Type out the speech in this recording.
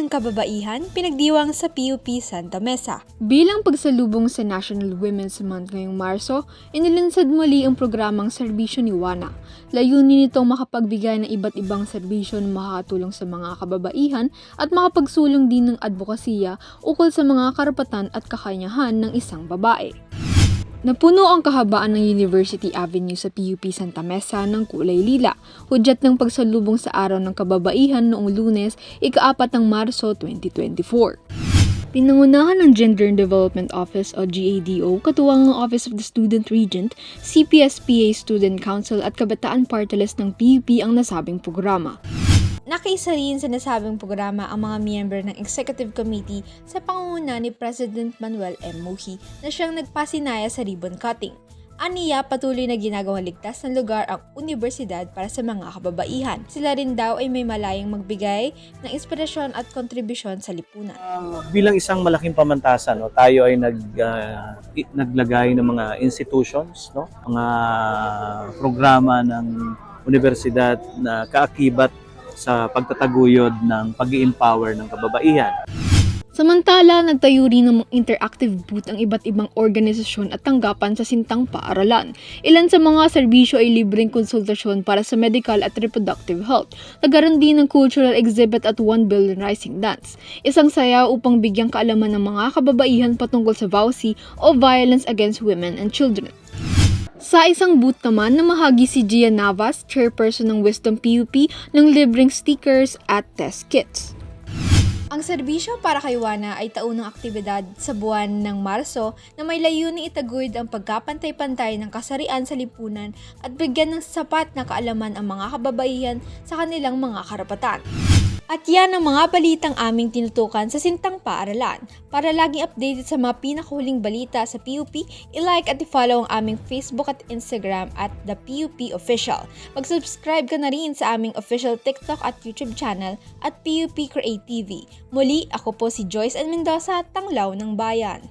ng kababaihan pinagdiwang sa PUP Santa Mesa. Bilang pagsalubong sa National Women's Month ngayong Marso, inilunsad muli ang programang serbisyo ni WANA. Layunin nitong makapagbigay ng iba't ibang serbisyo na makakatulong sa mga kababaihan at makapagsulong din ng advokasya ukol sa mga karapatan at kakayahan ng isang babae. Napuno ang kahabaan ng University Avenue sa PUP Santa Mesa ng kulay lila, hudyat ng pagsalubong sa Araw ng Kababaihan noong Lunes, ika-4 ng Marso 2024. Pinangunahan ng Gender and Development Office o GADO, katuwang ng Office of the Student Regent, CPSPA Student Council at Kabataan Party List ng PUP ang nasabing programa. Nakaisa rin sa nasabing programa ang mga miyembro ng Executive Committee sa pangunguna ni President Manuel M. Muji na siyang nagpasinaya sa ribbon cutting. Aniya, patuloy na ginagawang ligtas ng lugar ang universidad para sa mga kababaihan. Sila rin daw ay may malayang magbigay ng inspirasyon at kontribusyon sa lipunan. Bilang isang malaking pamantasan, tayo ay naglagay ng mga institutions, mga programa ng universidad na kaakibat sa pagtataguyod ng pag-i-empower ng kababaihan. Samantala, nagtayo rin ng interactive booth ang iba't ibang organisasyon at tanggapan sa sintang paaralan. Ilan sa mga serbisyo ay libreng konsultasyon para sa medical at reproductive health. Nagkaroon din ng cultural exhibit at 1 billion rising dance. Isang sayaw upang bigyang kaalaman ng mga kababaihan patungkol sa VAUSI o Violence Against Women and Children. Sa isang booth naman, namahagi si Gia Navas, chairperson ng Wisdom PUP, ng libreng stickers at test kits. Ang serbisyo para kay WANA ay taunang aktibidad sa buwan ng Marso na may layuning itaguyod ang pagkapantay-pantay ng kasarian sa lipunan at bigyan ng sapat na kaalaman ang mga kababaihan sa kanilang mga karapatan. At yan ang mga balitang aming tinutukan sa Sintang Paaralan. Para laging updated sa mga pinakahuling balita sa PUP, i-like at i-follow ang aming Facebook at Instagram at The PUP Official. Mag-subscribe ka na rin sa aming official TikTok at YouTube channel at PUP Create TV. Muli, ako po si Joyce N. Mendoza, Tanglaw ng Bayan.